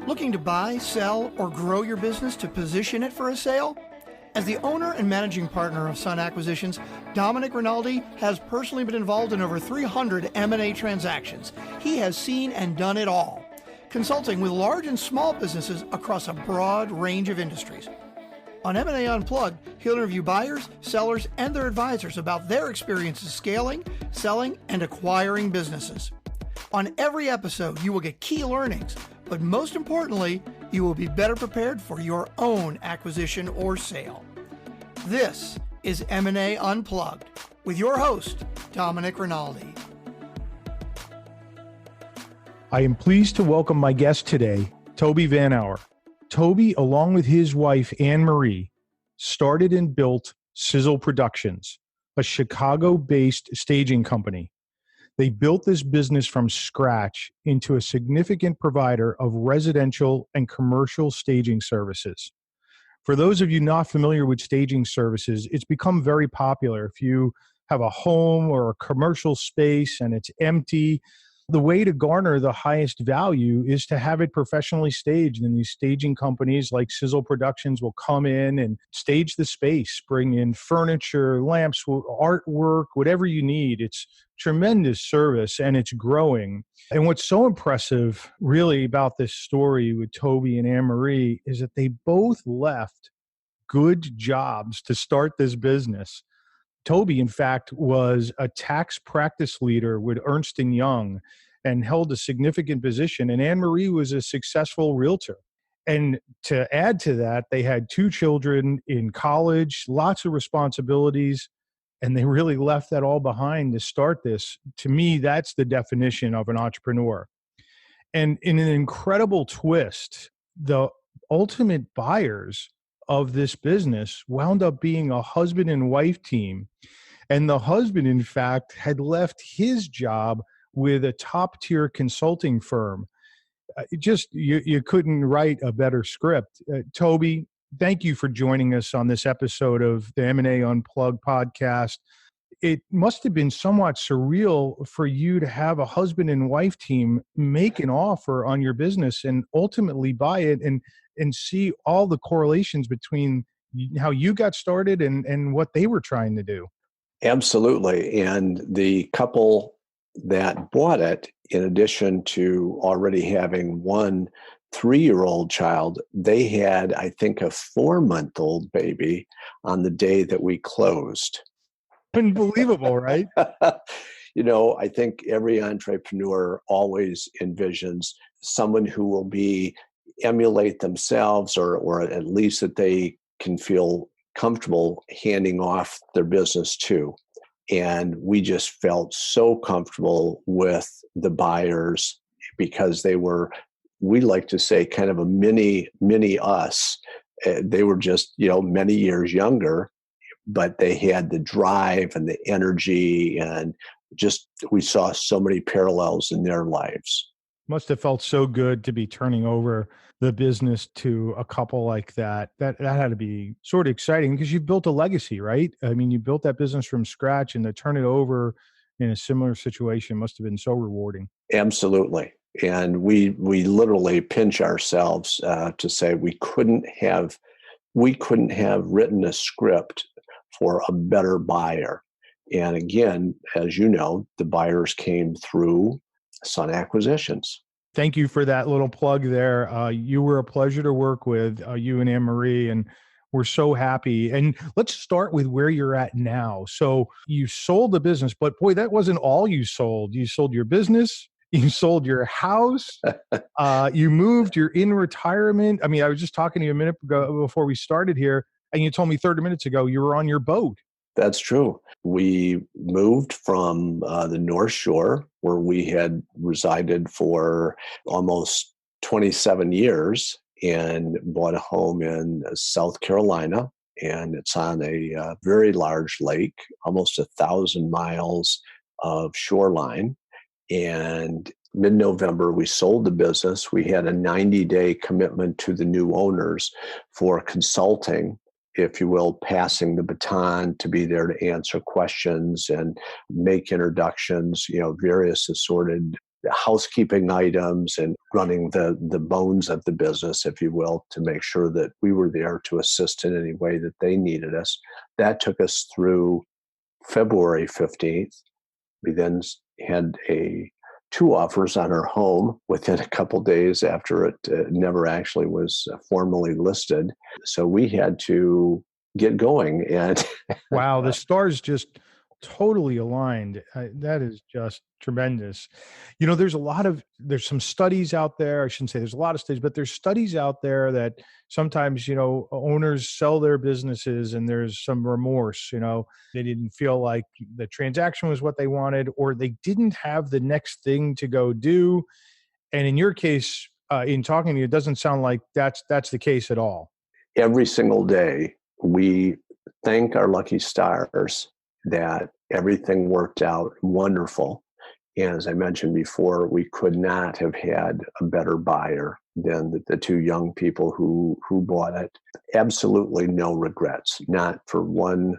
Looking to buy, sell, or grow your business to position it for a sale? As the owner and managing partner of Sun Acquisitions, Domenic Rinaldi has personally been involved in over 300 M&A transactions. He has seen and done it all, consulting with large and small businesses across a broad range of industries. On M&A Unplugged, he'll interview buyers, sellers, and their advisors about their experiences scaling, selling, and acquiring businesses. On every episode, you will get key learnings, but most importantly, you will be better prepared for your own acquisition or sale. This is M&A Unplugged with your host, Domenic Rinaldi. I am pleased to welcome my guest today, Toby VanOver. Toby, along with his wife, Anne-Marie, started and built Sizzle Productions, a Chicago-based staging company. They built this business from scratch into a significant provider of residential and commercial staging services. For those of you not familiar with staging services, it's become very popular. If you have a home or a commercial space and it's empty, the way to garner the highest value is to have it professionally staged. And these staging companies like Sizzle Productions will come in and stage the space, bring in furniture, lamps, artwork, whatever you need. It's tremendous service and it's growing. And what's so impressive really about this story with Toby and Anne-Marie is that they both left good jobs to start this business. Toby, in fact, was a tax practice leader with Ernst & Young and held a significant position. And Anne-Marie was a successful realtor. And to add to that, they had 2 children in college, lots of responsibilities, and they really left that all behind to start this. To me, that's the definition of an entrepreneur. And in an incredible twist, the ultimate buyers of this business wound up being a husband and wife team. And the husband, in fact, had left his job with a top-tier consulting firm. You couldn't write a better script. Toby, thank you for joining us on this episode of the M&A Unplugged podcast. It must have been somewhat surreal for you to have a husband and wife team make an offer on your business and ultimately buy it and see all the correlations between how you got started and what they were trying to do. Absolutely. And the couple that bought it, in addition to already having one 3-year-old child, they had, I think, a 4-month-old baby on the day that we closed. Unbelievable, right? I think every entrepreneur always envisions someone who will emulate themselves or at least that they can feel comfortable handing off their business to. And we just felt so comfortable with the buyers because they were, we like to say, kind of a mini us. They were just, many years younger, but they had the drive and the energy, and just we saw so many parallels in their lives. Must have felt so good to be turning over the business to a couple like that. That had to be sort of exciting because you built a legacy, right? I mean, you built that business from scratch, and to turn it over in a similar situation must have been so rewarding. Absolutely. And we literally pinch ourselves to say we couldn't have written a script for a better buyer. And again, as you know, the buyers came through Sun Acquisitions. Thank you for that little plug there. You were a pleasure to work with, you and Anne-Marie, and we're so happy. And let's start with where you're at now. So you sold the business, but boy, that wasn't all you sold. You sold your business, you sold your house, you moved, you're in retirement. I mean, I was just talking to you a minute ago before we started here, and you told me 30 minutes ago you were on your boat. That's true. We moved from the North Shore, where we had resided for almost 27 years, and bought a home in South Carolina. And it's on a very large lake, almost 1,000 miles of shoreline. And mid-November, we sold the business. We had a 90-day commitment to the new owners for consulting, if you will, passing the baton to be there to answer questions and make introductions, various assorted housekeeping items and running the bones of the business, if you will, to make sure that we were there to assist in any way that they needed us. That took us through February 15th. We then had two offers on our home within a couple days after it never actually was formally listed. So we had to get going. And wow, the stars just totally aligned. That is just tremendous. There's some studies out there. I shouldn't say there's a lot of studies, but there's studies out there that sometimes, owners sell their businesses and there's some remorse, they didn't feel like the transaction was what they wanted, or they didn't have the next thing to go do. And in your case, in talking to you, it doesn't sound like that's the case at all. every single day, we thank our lucky stars that everything worked out wonderful. And as I mentioned before, we could not have had a better buyer than the two young people who bought it. Absolutely no regrets, not for 1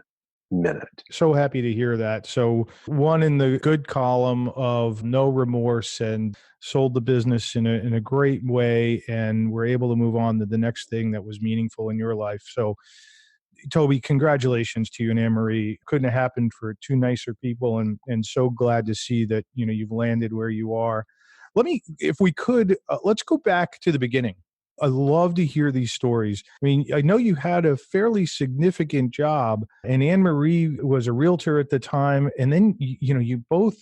minute. So happy to hear that. So one in the good column of no remorse and sold the business in a great way, and were able to move on to the next thing that was meaningful in your life. So Toby, congratulations to you and Anne-Marie. Couldn't have happened for two nicer people, and so glad to see that, you've landed where you are. If we could, let's go back to the beginning. I love to hear these stories. I mean, I know you had a fairly significant job, and Anne-Marie was a realtor at the time. And then, you both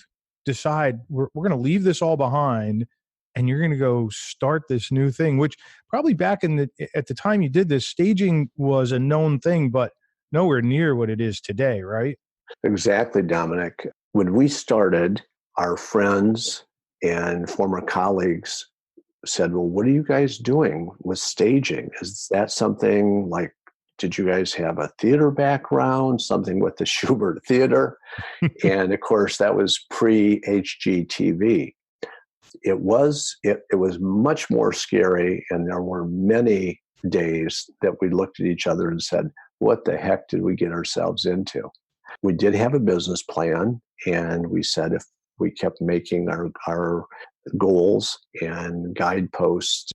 decide we're going to leave this all behind, and you're going to go start this new thing, which probably back at the time you did this, staging was a known thing, but nowhere near what it is today, right? Exactly, Dominic. When we started, our friends and former colleagues said, well, what are you guys doing with staging? Is that something like, did you guys have a theater background, something with the Schubert Theater? And of course, that was pre-HGTV. It was much more scary, and there were many days that we looked at each other and said, what the heck did we get ourselves into? We did have a business plan, and we said if we kept making our goals and guideposts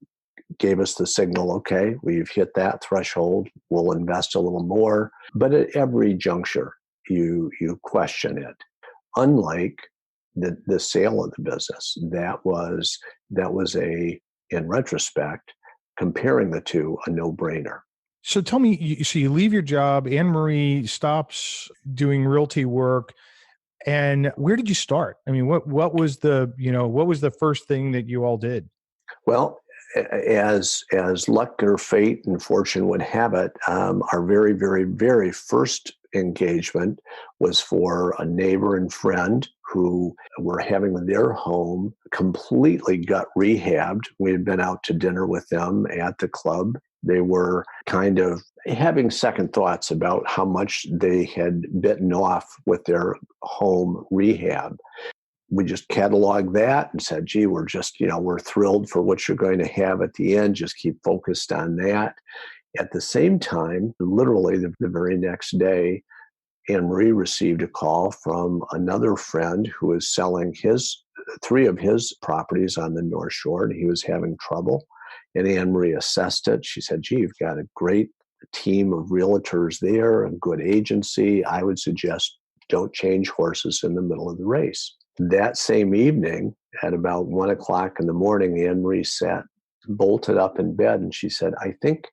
gave us the signal, okay, we've hit that threshold, we'll invest a little more. But at every juncture, you question it. Unlike the sale of the business, that was in retrospect, comparing the two, a no-brainer. So tell me, so you leave your job, Anne-Marie stops doing realty work, and where did you start? I mean, what was the first thing that you all did? Well, as luck or fate and fortune would have it, our very, very, very first engagement was for a neighbor and friend who were having their home completely gut rehabbed. We had been out to dinner with them at the club. They were kind of having second thoughts about how much they had bitten off with their home rehab. We just cataloged that and said, gee, we're thrilled for what you're going to have at the end. Just keep focused on that. At the same time, literally the very next day, Anne-Marie received a call from another friend who was selling three of his properties on the North Shore, and he was having trouble. And Anne-Marie assessed it. She said, gee, you've got a great team of realtors there, a good agency. I would suggest don't change horses in the middle of the race. That same evening, at about 1 o'clock in the morning, Anne-Marie sat bolted up in bed, and she said, I think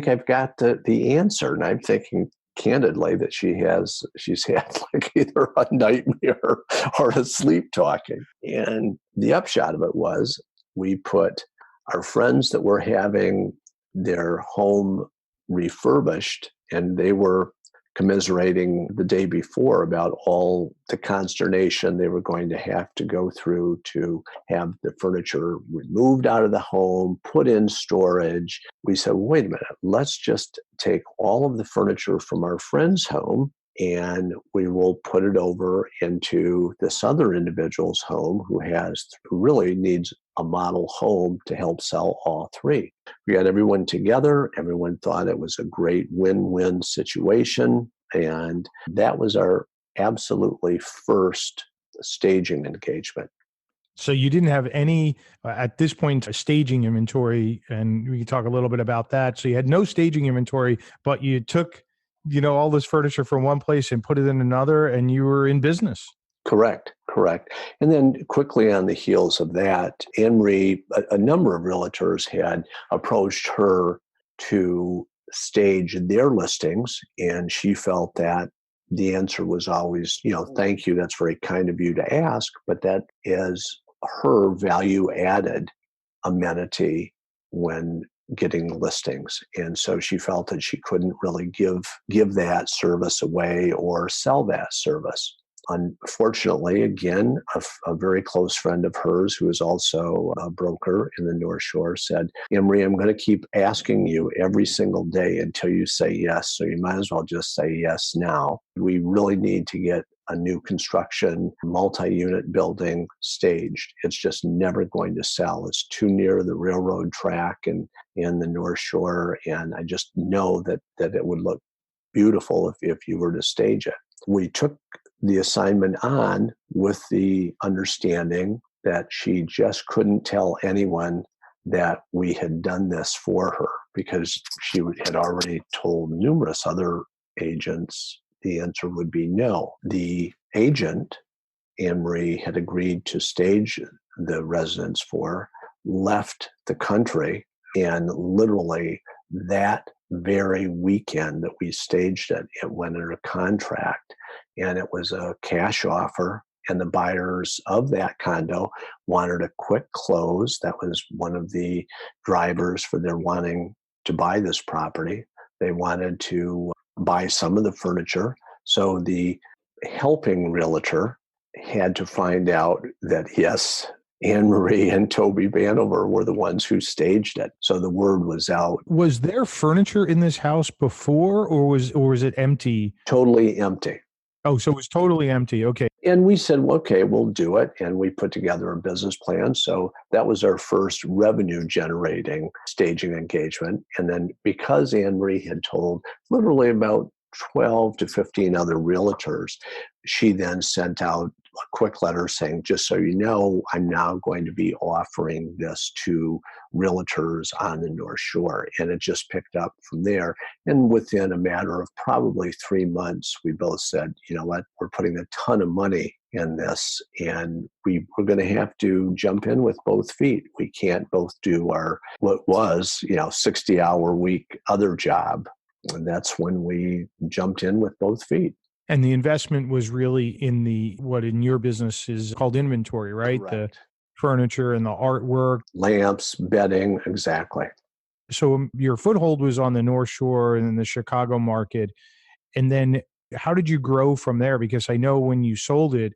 I've got the answer. And I'm thinking candidly that she's had like either a nightmare or a sleep talking. And the upshot of it was we put our friends that were having their home refurbished, and they were commiserating the day before about all the consternation they were going to have to go through to have the furniture removed out of the home, put in storage. We said, wait a minute, let's just take all of the furniture from our friend's home and we will put it over into this other individual's home who really needs a model home to help sell all three. We got everyone together. Everyone thought it was a great win-win situation. And that was our absolutely first staging engagement. So you didn't have any, at this point, a staging inventory, and we can talk a little bit about that. So you had no staging inventory, but you took, all this furniture from one place and put it in another, and you were in business. Correct, correct. And then quickly on the heels of that, Anne Marie, a number of realtors had approached her to stage their listings, and she felt that the answer was always, thank you, that's very kind of you to ask, but that is her value added amenity when getting listings. And so she felt that she couldn't really give that service away or sell that service. Unfortunately, again, a very close friend of hers who is also a broker in the North Shore said, Emery, I'm going to keep asking you every single day until you say yes. So you might as well just say yes now. We really need to get a new construction, multi-unit building staged. It's just never going to sell. It's too near the railroad track and in the North Shore. And I just know that it would look beautiful if you were to stage it. We took the assignment on with the understanding that she just couldn't tell anyone that we had done this for her, because she had already told numerous other agents the answer would be no. The agent Anne-Marie had agreed to stage the residence for left the country, and literally that very weekend that we staged it, it went under contract, and it was a cash offer, and the buyers of that condo wanted a quick close. That was one of the drivers for their wanting to buy this property. They wanted to buy some of the furniture. So the helping realtor had to find out that, yes, Anne Marie and Toby VanOver were the ones who staged it. So the word was out. Was there furniture in this house before, or was it empty? Totally empty. Oh, so it was totally empty. Okay. And we said, well, okay, we'll do it. And we put together a business plan. So that was our first revenue generating staging engagement. And then because Anne Marie had told literally about 12 to 15 other realtors, she then sent out a quick letter saying, just so you know, I'm now going to be offering this to realtors on the North Shore. And it just picked up from there. And within a matter of probably 3 months, we both said, you know what, we're putting a ton of money in this, and we're going to have to jump in with both feet. We can't both do our, what was, 60-hour week other job. And that's when we jumped in with both feet. And the investment was really in what in your business is called inventory, right? Correct. The furniture and the artwork. Lamps, bedding, exactly. So your foothold was on the North Shore and in the Chicago market. And then how did you grow from there? Because I know when you sold it,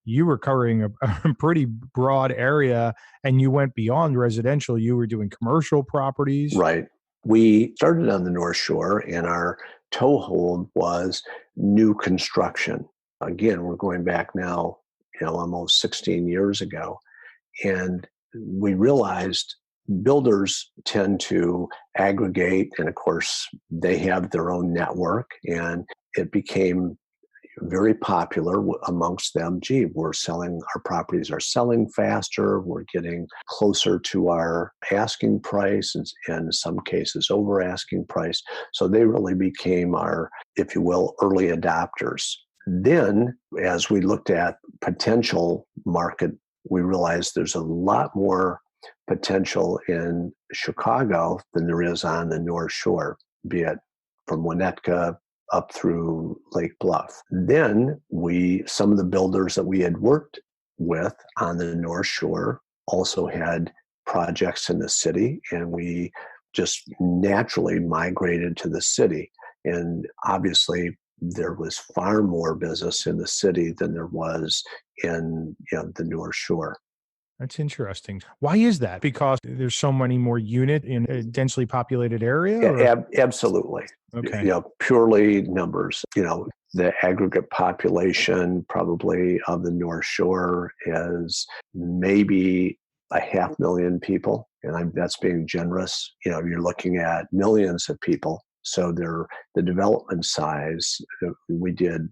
you were covering a pretty broad area, and you went beyond residential. You were doing commercial properties. Right. We started on the North Shore, and our toehold was new construction. Again, we're going back now, almost 16 years ago. And we realized builders tend to aggregate, and of course, they have their own network, and it became very popular amongst them. Gee, our properties are selling faster. We're getting closer to our asking price, and in some cases over asking price. So they really became our, if you will, early adopters. Then as we looked at potential market, we realized there's a lot more potential in Chicago than there is on the North Shore, be it from Winnetka up through Lake Bluff. Then some of the builders that we had worked with on the North Shore also had projects in the city, and we just naturally migrated to the city. And obviously there was far more business in the city than there was in the North Shore. That's interesting. Why is that? Because there's so many more units in a densely populated area? Absolutely. Okay. Purely numbers. The aggregate population probably of the North Shore is maybe 500,000 people. And that's being generous. You're looking at millions of people So the development size, we did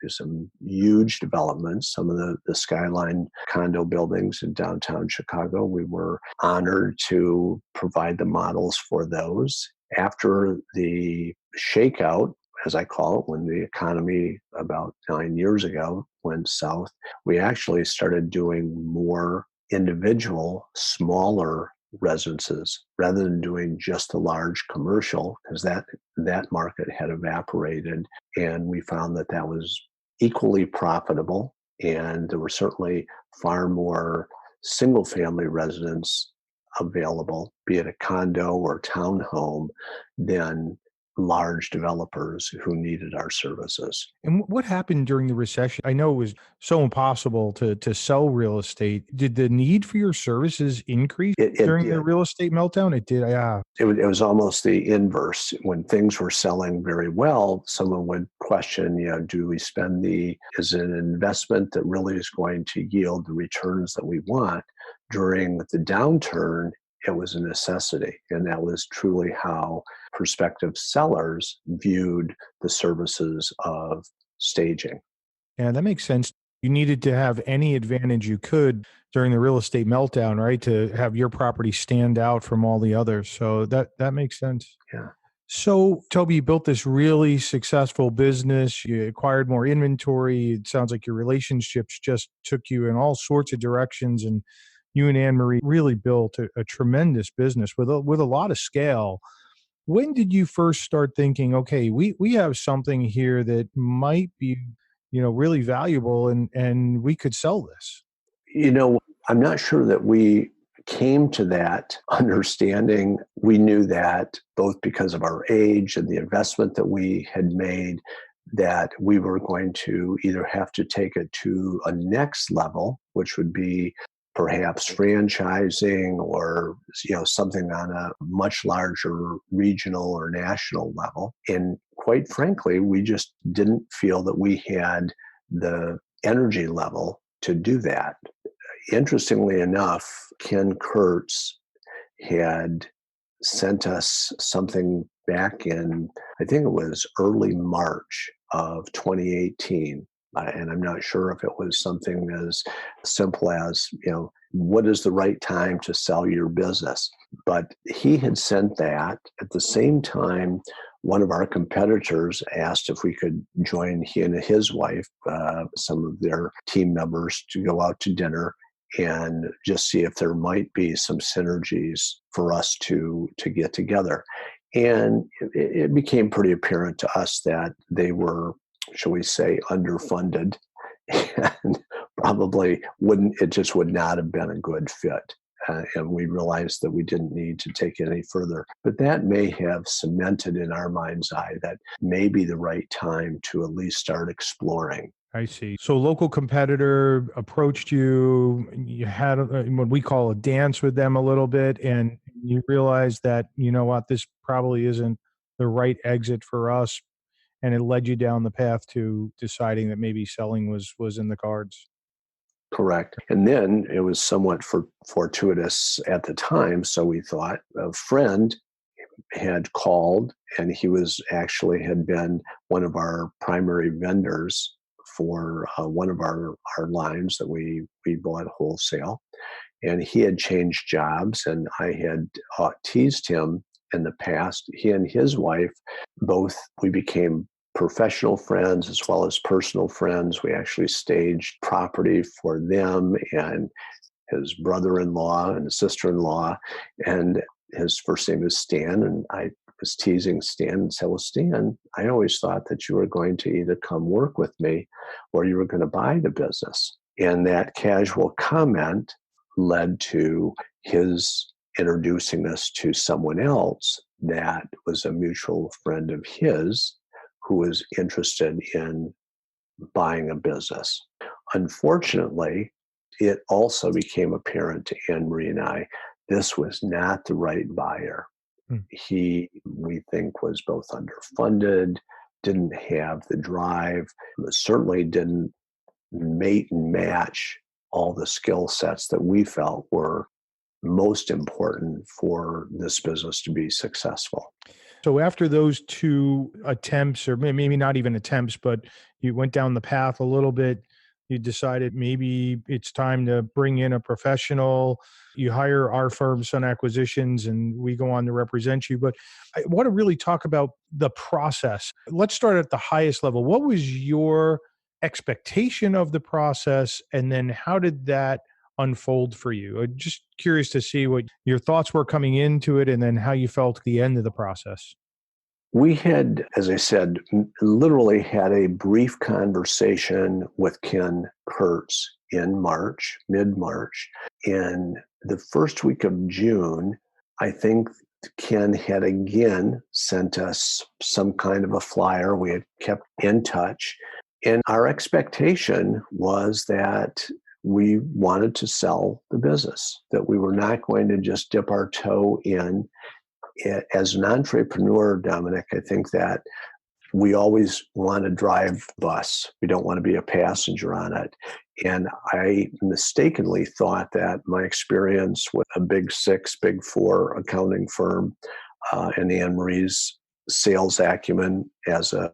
some huge developments, some of the skyline condo buildings in downtown Chicago. We were honored to provide the models for those. After the shakeout, as I call it, when the economy about 9 years ago went south, we actually started doing more individual, smaller residences rather than doing just the large commercial, because that market had evaporated, and we found that was equally profitable, and there were certainly far more single family residents available, be it a condo or townhome, than large developers who needed our services. And what happened during the recession? I know it was so impossible to sell real estate. Did the need for your services increase It during the did. real estate meltdown? It did. Yeah. It was almost the inverse. When things were selling very well, someone would question, do we spend is it an investment that really is going to yield the returns that we want? During the downturn, it was a necessity. And that was truly how prospective sellers viewed the services of staging. Yeah, that makes sense. You needed to have any advantage you could during the real estate meltdown, right? To have your property stand out from all the others. So that makes sense. Yeah. So, Toby, you built this really successful business. You acquired more inventory. It sounds like your relationships just took you in all sorts of directions. And you and Anne Marie really built a tremendous business with a lot of scale. When did you first start thinking, okay, we have something here that might be, really valuable, and we could sell this? I'm not sure that we came to that understanding. We knew that both because of our age and the investment that we had made, that we were going to either have to take it to a next level, which would be perhaps franchising or something on a much larger regional or national level. And quite frankly, we just didn't feel that we had the energy level to do that. Interestingly enough, Ken Kurtz had sent us something back in, I think it was early March of 2018. And I'm not sure if it was something as simple as, what is the right time to sell your business? But he had sent that. At the same time, one of our competitors asked if we could join he and his wife, some of their team members, to go out to dinner and just see if there might be some synergies for us to get together. And it became pretty apparent to us that they were, shall we say, underfunded, and probably it just would not have been a good fit. And we realized that we didn't need to take it any further. But that may have cemented in our mind's eye that may be the right time to at least start exploring. I see. So local competitor approached you, you had what we call a dance with them a little bit, and you realized that, this probably isn't the right exit for us. And it led you down the path to deciding that maybe selling was in the cards. Correct. And then it was somewhat fortuitous at the time. So we thought a friend had called, and he had been one of our primary vendors for one of our lines that we bought wholesale. And he had changed jobs, and I had teased him in the past. He and his wife, we became professional friends as well as personal friends. We actually staged property for them and his brother-in-law and his sister-in-law. And his first name is Stan. And I was teasing Stan and said, well, Stan, I always thought that you were going to either come work with me or you were going to buy the business. And that casual comment led to his introducing us to someone else that was a mutual friend of his who was interested in buying a business. Unfortunately, it also became apparent to Anne Marie and I, this was not the right buyer. He, we think, was both underfunded, didn't have the drive, certainly didn't mate and match all the skill sets that we felt were most important for this business to be successful. So after those two attempts, or maybe not even attempts, but you went down the path a little bit, you decided maybe it's time to bring in a professional. You hire our firm, Sun Acquisitions, and we go on to represent you. But I want to really talk about the process. Let's start at the highest level. What was your expectation of the process? And then how did that unfold for you? I'm just curious to see what your thoughts were coming into it and then how you felt at the end of the process. We had, as I said, literally had a brief conversation with Ken Kurtz in March, mid-March. In the first week of June, I think Ken had again sent us some kind of a flyer. We had kept in touch. And our expectation was that we wanted to sell the business, that we were not going to just dip our toe in. As an entrepreneur, Dominic, I think that we always want to drive the bus. We don't want to be a passenger on it. And I mistakenly thought that my experience with a big six, big four accounting firm and Anne Marie's sales acumen as a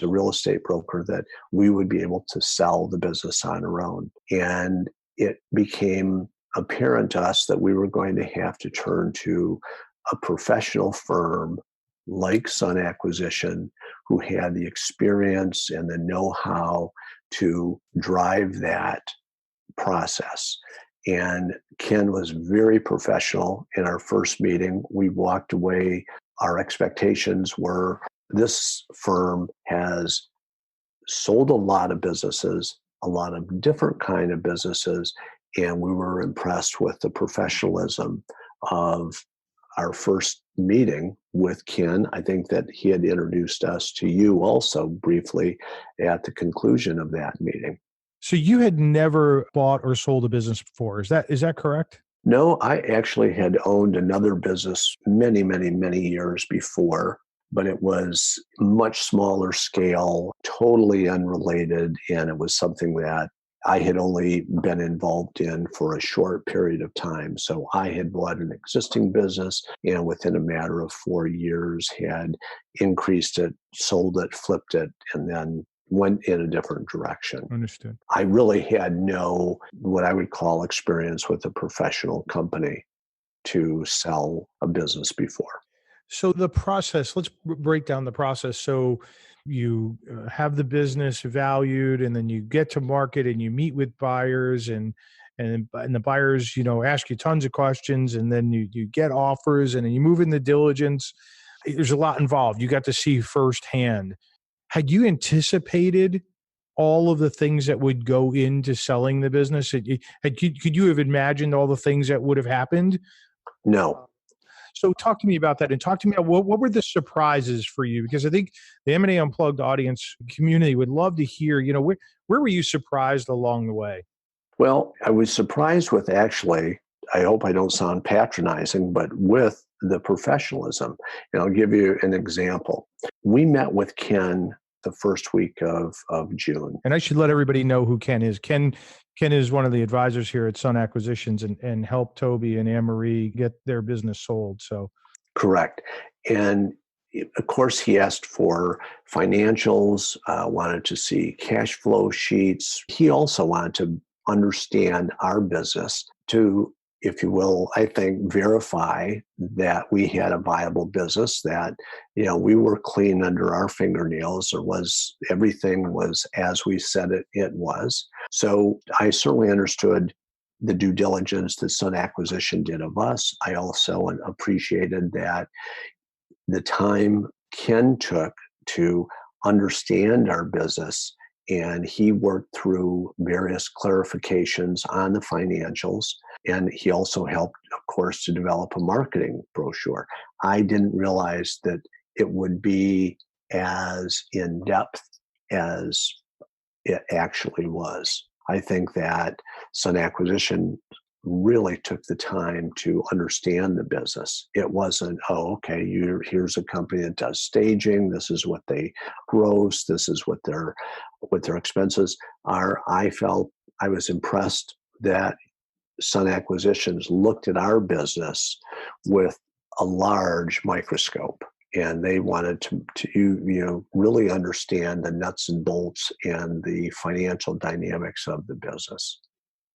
real estate broker, that we would be able to sell the business on our own. And it became apparent to us that we were going to have to turn to a professional firm like Sun Acquisition, who had the experience and the know-how to drive that process. And Ken was very professional in our first meeting. We walked away. Our expectations were, this firm has sold a lot of businesses, a lot of different kind of businesses, and we were impressed with the professionalism of our first meeting with Ken. I think that he had introduced us to you also briefly at the conclusion of that meeting. So you had never bought or sold a business before. Is that correct? No, I actually had owned another business many, many, many years before, but it was much smaller scale, totally unrelated, and it was something that I had only been involved in for a short period of time. So I had bought an existing business and within a matter of 4 years had increased it, sold it, flipped it, and then went in a different direction. Understood. I really had no, what I would call, experience with a professional company to sell a business before. So the process, let's break down the process. So you have the business valued, and then you get to market and you meet with buyers, and the buyers, ask you tons of questions, and then you get offers, and then you move in the diligence. There's a lot involved. You got to see firsthand. Had you anticipated all of the things that would go into selling the business? Could you have imagined all the things that would have happened? No. So talk to me about that, and talk to me about what were the surprises for you? Because I think the M&A Unplugged audience community would love to hear, where were you surprised along the way? Well, I was surprised with, actually, I hope I don't sound patronizing, but with the professionalism. And I'll give you an example. We met with Ken the first week of June. And I should let everybody know who Ken is. Ken is one of the advisors here at Sun Acquisitions and helped Toby and Anne Marie get their business sold. So Correct. And of course, he asked for financials, wanted to see cash flow sheets. He also wanted to understand our business to, if you will, I think, verify that we had a viable business, that, we were clean under our fingernails, or everything was as we said it was. So I certainly understood the due diligence that Sun Acquisition did of us. I also appreciated that the time Ken took to understand our business, and he worked through various clarifications on the financials. And he also helped, of course, to develop a marketing brochure. I didn't realize that it would be as in-depth as it actually was. I think that Sun Acquisition really took the time to understand the business. It wasn't, here's a company that does staging. This is what they gross. This is what their expenses are. I was impressed that Sun Acquisitions looked at our business with a large microscope. and they wanted to really understand the nuts and bolts and the financial dynamics of the business.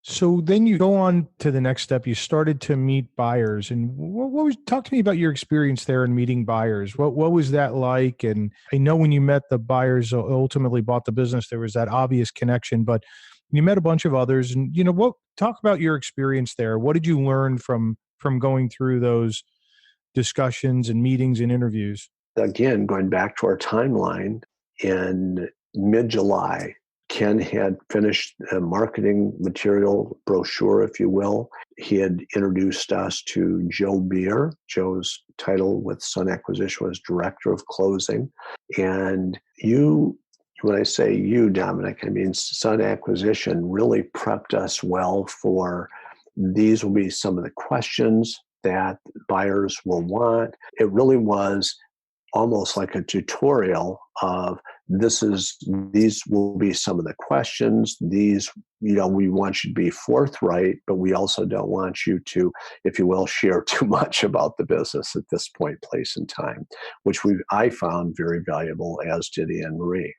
So then you go on to the next step. You started to meet buyers, and talk to me about your experience there in meeting buyers. What was that like? And I know when you met the buyers ultimately bought the business, there was that obvious connection, but you met a bunch of others, and talk about your experience there. What did you learn from going through those discussions and meetings and interviews? Again, going back to our timeline, in mid-July, Ken had finished a marketing material brochure, if you will. He had introduced us to Joe Beer. Joe's title with Sun Acquisition was Director of Closing. And when I say you, Domenic, I mean Sun Acquisition really prepped us well for these will be some of the questions that buyers will want. It really was almost like a tutorial of these will be some of the questions. These, we want you to be forthright, but we also don't want you to, if you will, share too much about the business at this point, place, and time, which I found very valuable, as did Anne Marie.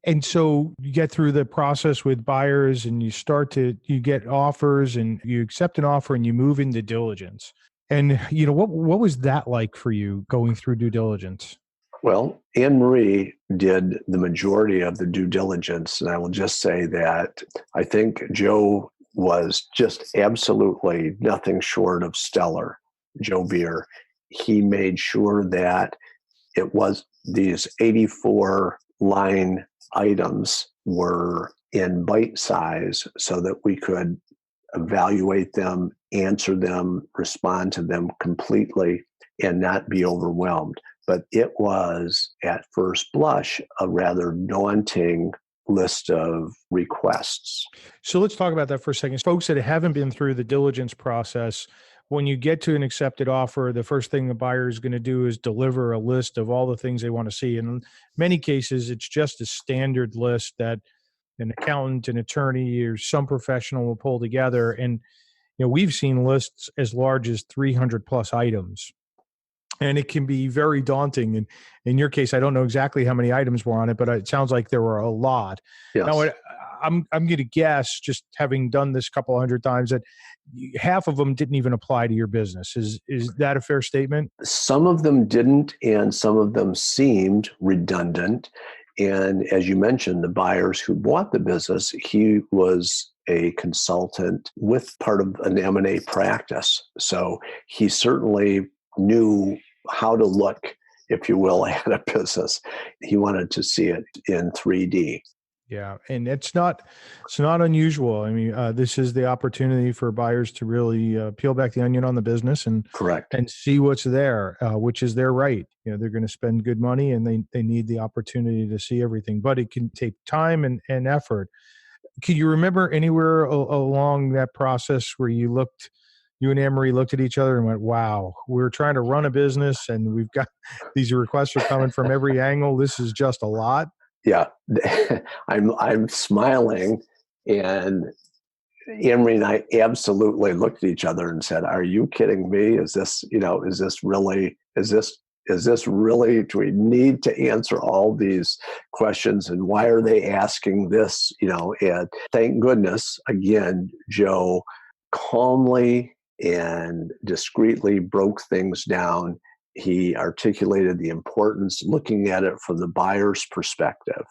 And so you get through the process with buyers and you get offers and you accept an offer and you move into diligence. And, what was that like for you going through due diligence? Well, Anne Marie did the majority of the due diligence. And I will just say that I think Joe was just absolutely nothing short of stellar, Joe Beer. He made sure that it was these 84 line items were in bite size so that we could evaluate them, answer them, respond to them completely, and not be overwhelmed. But it was, at first blush, a rather daunting list of requests. So let's talk about that for a second. Folks that haven't been through the diligence process, when you get to an accepted offer, the first thing the buyer is going to do is deliver a list of all the things they want to see. And in many cases, it's just a standard list that an accountant, an attorney, or some professional will pull together. And we've seen lists as large as 300 plus items. And it can be very daunting. And in your case, I don't know exactly how many items were on it, but it sounds like there were a lot. Yes. Now, I'm going to guess, just having done this a couple hundred times, that half of them didn't even apply to your business. Is that a fair statement? Some of them didn't, and some of them seemed redundant. And as you mentioned, the buyers who bought the business, he was a consultant with part of an M&A practice. So he certainly knew how to look, if you will, at a business. He wanted to see it in 3D. Yeah. And it's not unusual. I mean, this is the opportunity for buyers to really peel back the onion on the business and Correct. And see what's there, which is their right. They're going to spend good money and they need the opportunity to see everything, but it can take time and effort. Can you remember anywhere along that process where you and Anne-Marie looked at each other and went, wow, we're trying to run a business and we've got these requests are coming from every angle. This is just a lot. Yeah, I'm smiling, and Anne-Marie and I absolutely looked at each other and said, "Are you kidding me? Is this really? Do we need to answer all these questions? And why are they asking this? And thank goodness, again, Joe calmly and discreetly broke things down. He articulated the importance, looking at it from the buyer's perspective.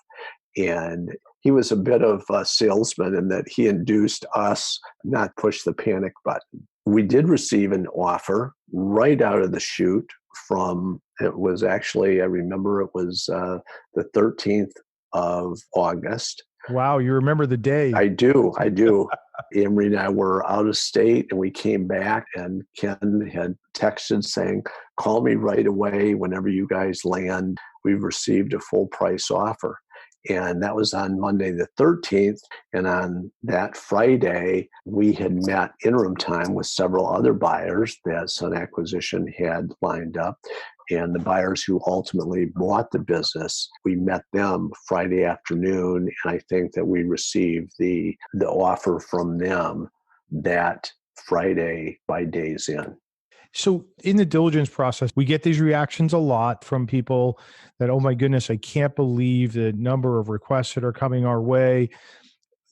And he was a bit of a salesman in that he induced us not push the panic button. We did receive an offer right out of the chute it was actually, I remember it was the 13th of August. Wow, you remember the day. I do. Anne-Marie and I were out of state, and we came back, and Ken had texted saying, call me right away whenever you guys land. We've received a full price offer. And that was on Monday the 13th. And on that Friday, we had met interim time with several other buyers that Sun Acquisition had lined up. And the buyers who ultimately bought the business, we met them Friday afternoon. And I think that we received the offer from them that Friday by days in. So in the diligence process, we get these reactions a lot from people that, oh my goodness, I can't believe the number of requests that are coming our way.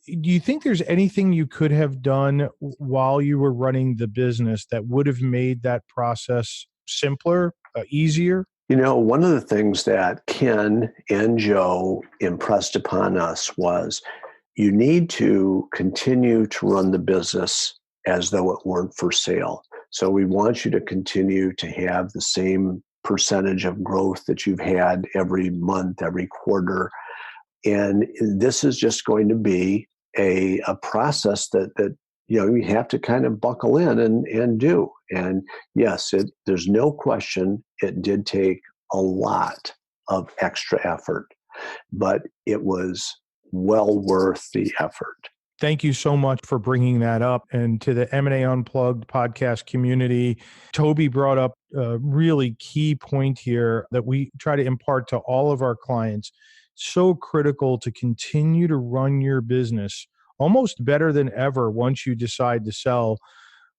Do you think there's anything you could have done while you were running the business that would have made that process simpler, easier? One of the things that Ken and Joe impressed upon us was you need to continue to run the business as though it weren't for sale. So we want you to continue to have the same percentage of growth that you've had every month, every quarter. And this is just going to be a process that you have to kind of buckle in and do. And yes, there's no question it did take a lot of extra effort, but it was well worth the effort. Thank you so much for bringing that up. And to the M&A Unplugged podcast community, Toby brought up a really key point here that we try to impart to all of our clients. So critical to continue to run your business almost better than ever once you decide to sell.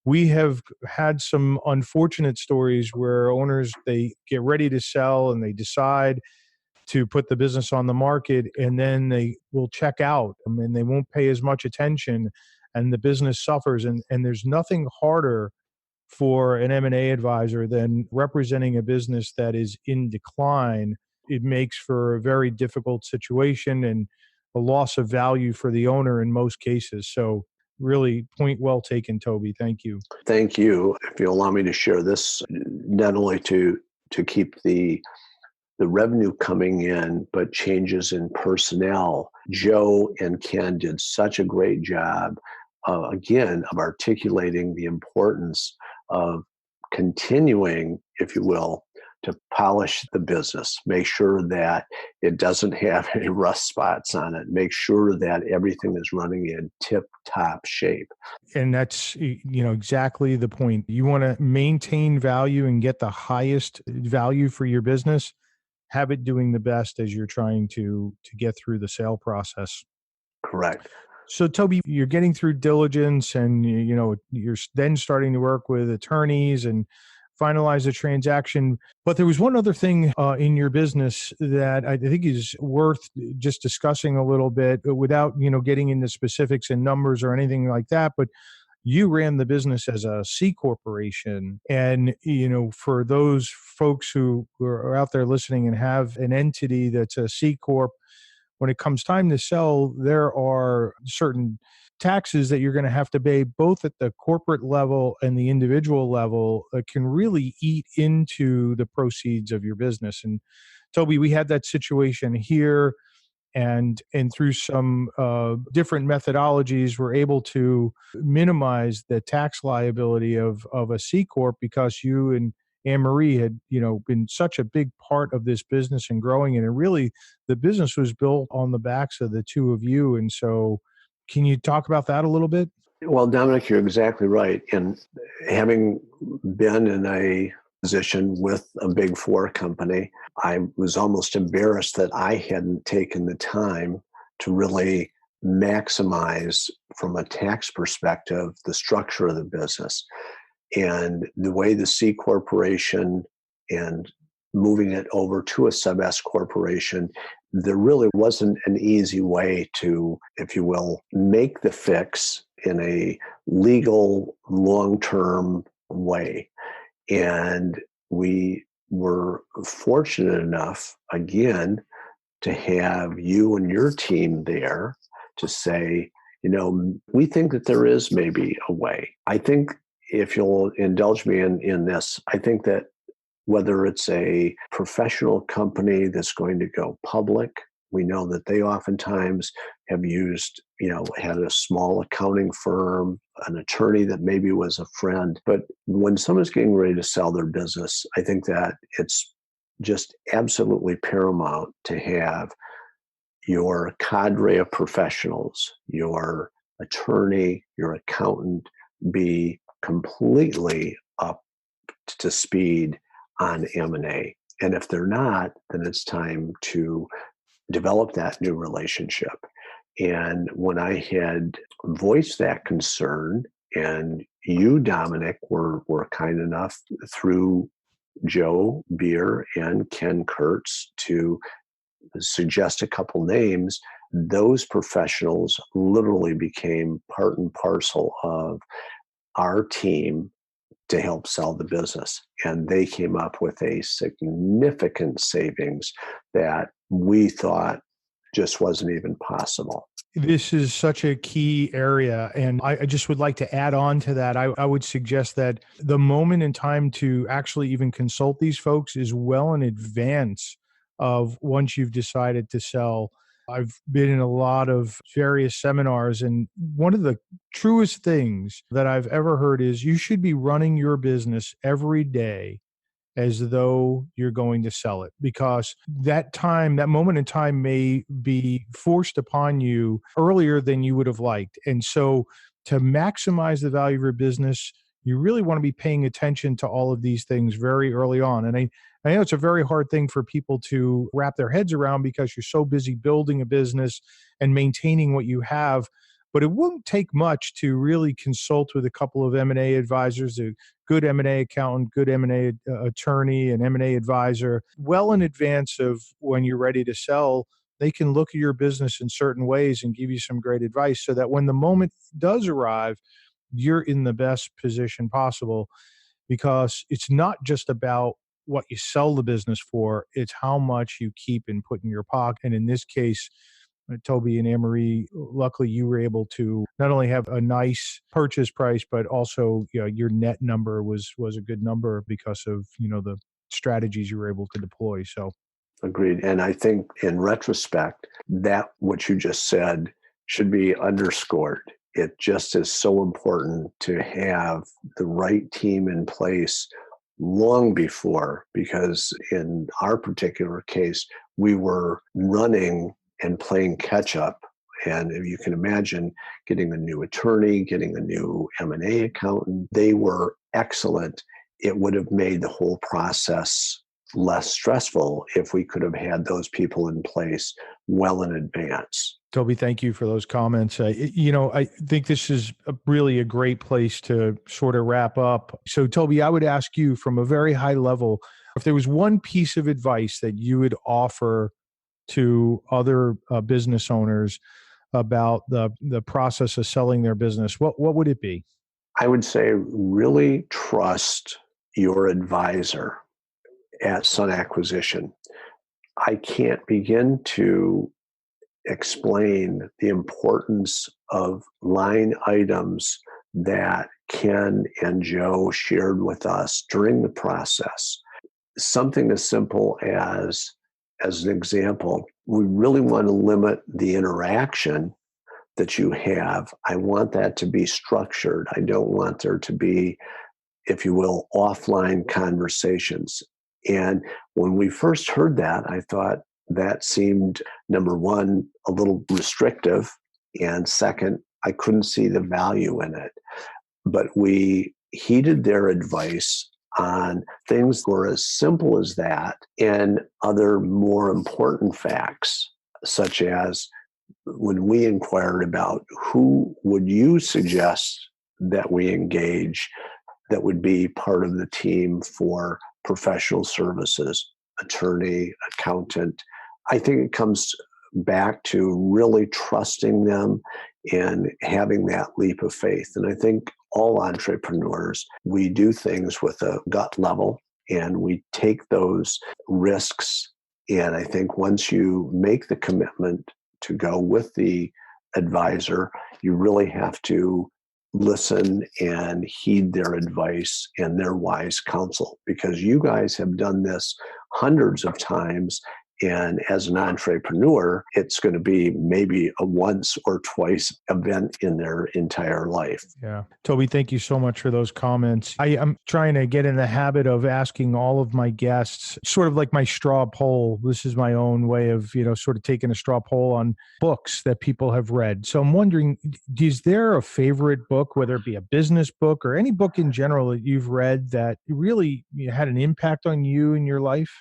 We have had some unfortunate stories where owners, they get ready to sell and they decide to put the business on the market, and then they will check out and they won't pay as much attention and the business suffers. And there's nothing harder for an M&A advisor than representing a business that is in decline. It makes for a very difficult situation and a loss of value for the owner in most cases. So really, point well taken, Toby. Thank you. Thank you. If you allow me to share this, not only to keep the revenue coming in, but changes in personnel. Joe and Ken did such a great job, again, of articulating the importance of continuing, if you will, to polish the business, make sure that it doesn't have any rust spots on it, make sure that everything is running in tip-top shape. And that's, exactly the point. You want to maintain value and get the highest value for your business. Have it doing the best as you're trying to get through the sale process. Correct. So Toby, you're getting through diligence and you're then starting to work with attorneys and finalize the transaction. But there was one other thing in your business that I think is worth just discussing a little bit without, getting into specifics and numbers or anything like that. But you ran the business as a C corporation. And, for those folks who are out there listening and have an entity that's a C corp, when it comes time to sell, there are certain taxes that you're going to have to pay both at the corporate level and the individual level that can really eat into the proceeds of your business. And Toby, we had that situation here. And through some different methodologies, we're able to minimize the tax liability of a C corp because you and Anne-Marie had been such a big part of this business and growing it. And really, the business was built on the backs of the two of you. And so, can you talk about that a little bit? Well, Domenic, you're exactly right. And having been in a position with a Big Four company, I was almost embarrassed that I hadn't taken the time to really maximize, from a tax perspective, the structure of the business. And the way the C corporation and moving it over to a sub-S corporation, there really wasn't an easy way to, if you will, make the fix in a legal, long-term way. And we were fortunate enough, again, to have you and your team there to say, we think that there is maybe a way. I think, if you'll indulge me in this, I think that whether it's a professional company that's going to go public, we know that they oftentimes have used, had a small accounting firm, an attorney that maybe was a friend. But when someone's getting ready to sell their business, I think that it's just absolutely paramount to have your cadre of professionals, your attorney, your accountant, be completely up to speed on M&A. And if they're not, then it's time to develop that new relationship. And when I had voiced that concern And you, Dominic, were kind enough through Joe Beer and Ken Kurtz to suggest a couple names. Those professionals literally became part and parcel of our team to help sell the business. And they came up with a significant savings that we thought just wasn't even possible. This is such a key area. And I just would like to add on to that. I would suggest that the moment in time to actually even consult these folks is well in advance of once you've decided to sell. I've been in a lot of various seminars, and one of the truest things that I've ever heard is you should be running your business every day as though you're going to sell it, because that time, that moment in time may be forced upon you earlier than you would have liked. And so to maximize the value of your business, you really want to be paying attention to all of these things very early on. And I know it's a very hard thing for people to wrap their heads around because you're so busy building a business and maintaining what you have. But it won't take much to really consult with a couple of M&A advisors, a good M&A accountant, good M&A attorney, and M&A advisor, well in advance of when you're ready to sell. They can look at your business in certain ways and give you some great advice so that when the moment does arrive, you're in the best position possible, because it's not just about what you sell the business for, it's how much you keep and put in your pocket. And in this case, Toby and Anne-Marie, luckily you were able to not only have a nice purchase price, but also your net number was a good number because of the strategies you were able to deploy. So Agreed. And I think in retrospect, that what you just said should be underscored. It just is so important to have the right team in place long before, because in our particular case, we were running and playing catch up. And if you can imagine getting a new attorney, getting a new M&A accountant, they were excellent. It would have made the whole process less stressful if we could have had those people in place well in advance. Toby, thank you for those comments. I think this is really a great place to sort of wrap up. So Toby, I would ask you from a very high level, if there was one piece of advice that you would offer to other business owners about the process of selling their business, what would it be? I would say really trust your advisor at Sun Acquisition. I can't begin to explain the importance of line items that Ken and Joe shared with us during the process. Something as simple as an example, we really want to limit the interaction that you have. I want that to be structured. I don't want there to be, if you will, offline conversations. And when we first heard that, I thought that seemed, number one, a little restrictive. And second, I couldn't see the value in it. But we heeded their advice on things that were as simple as that and other more important facts, such as when we inquired about who would you suggest that we engage that would be part of the team for professional services, attorney, accountant. I think it comes back to really trusting them and having that leap of faith. And I think all entrepreneurs, we do things with a gut level and we take those risks. And I think once you make the commitment to go with the advisor, you really have to listen and heed their advice and their wise counsel, because you guys have done this hundreds of times. And as an entrepreneur, it's going to be maybe a once or twice event in their entire life. Yeah. Toby, thank you so much for those comments. I'm trying to get in the habit of asking all of my guests, sort of like my straw poll. This is my own way of, sort of taking a straw poll on books that people have read. So I'm wondering, is there a favorite book, whether it be a business book or any book in general that you've read that really had an impact on you in your life?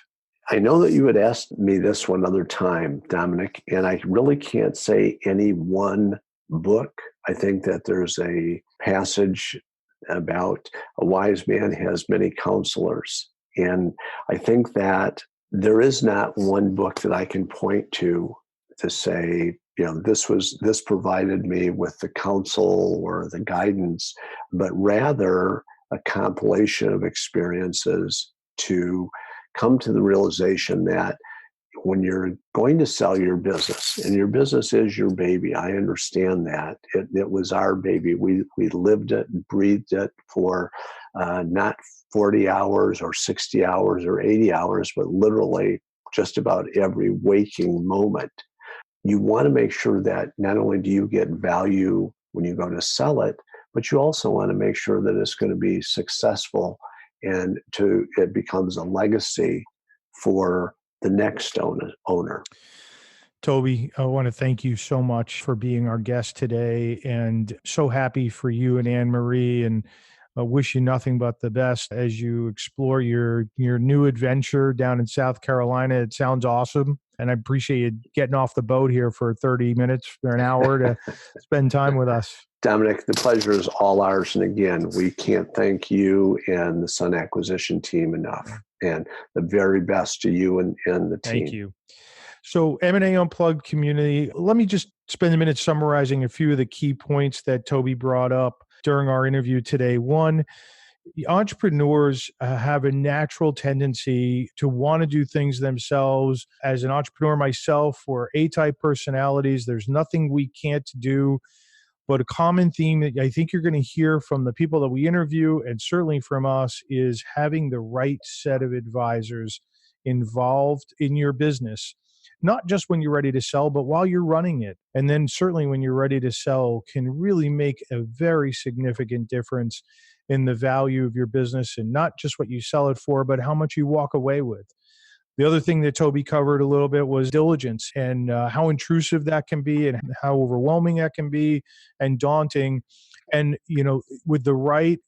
I know that you had asked me this one other time, Dominic, and I really can't say any one book. I think that there's a passage about a wise man has many counselors. And I think that there is not one book that I can point to say, this provided me with the counsel or the guidance, but rather a compilation of experiences to come to the realization that when you're going to sell your business, and your business is your baby, I understand that. It was our baby. We lived it and breathed it for not 40 hours or 60 hours or 80 hours, but literally just about every waking moment. You want to make sure that not only do you get value when you go to sell it, but you also want to make sure that it's going to be successful and it becomes a legacy for the next owner. Toby, I want to thank you so much for being our guest today, and so happy for you and Anne Marie, and wish you nothing but the best as you explore your new adventure down in South Carolina. It sounds awesome, and I appreciate you getting off the boat here for 30 minutes or an hour to spend time with us. Domenic, the pleasure is all ours. And again, we can't thank you and the Sun Acquisition team enough. And the very best to you and the team. Thank you. So M&A Unplugged community, let me just spend a minute summarizing a few of the key points that Toby brought up during our interview today. One, entrepreneurs have a natural tendency to want to do things themselves. As an entrepreneur myself, we're A-type personalities. There's nothing we can't do. But a common theme that I think you're going to hear from the people that we interview, and certainly from us, is having the right set of advisors involved in your business, not just when you're ready to sell, but while you're running it. And then certainly when you're ready to sell can really make a very significant difference in the value of your business, and not just what you sell it for, but how much you walk away with. The other thing that Toby covered a little bit was diligence, and how intrusive that can be, and how overwhelming that can be, and daunting. And, with the right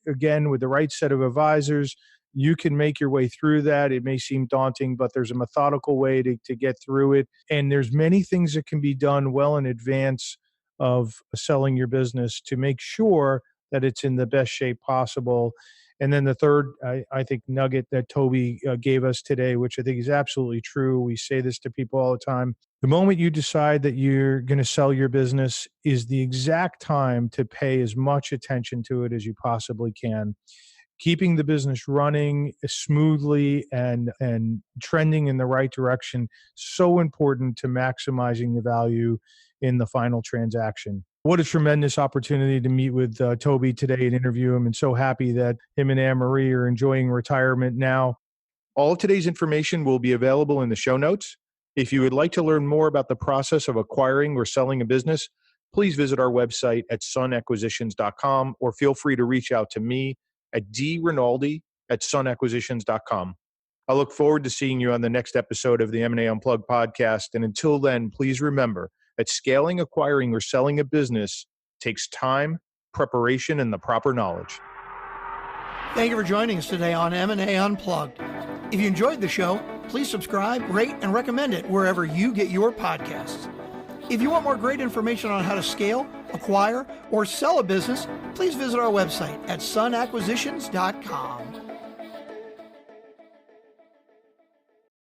set of advisors, you can make your way through that. It may seem daunting, but there's a methodical way to get through it. And there's many things that can be done well in advance of selling your business to make sure that it's in the best shape possible. And then the third, I think, nugget that Toby gave us today, which I think is absolutely true. We say this to people all the time. The moment you decide that you're going to sell your business is the exact time to pay as much attention to it as you possibly can. Keeping the business running smoothly and trending in the right direction, so important to maximizing the value in the final transaction. What a tremendous opportunity to meet with Toby today and interview him, and so happy that him and Anne Marie are enjoying retirement now. All of today's information will be available in the show notes. If you would like to learn more about the process of acquiring or selling a business, please visit our website at sunacquisitions.com, or feel free to reach out to me at drinaldi@sunacquisitions.com. I look forward to seeing you on the next episode of the M&A Unplugged podcast. And until then, please remember that scaling, acquiring, or selling a business takes time, preparation, and the proper knowledge. Thank you for joining us today on M&A Unplugged. If you enjoyed the show, please subscribe, rate, and recommend it wherever you get your podcasts. If you want more great information on how to scale, acquire, or sell a business, please visit our website at sunacquisitions.com.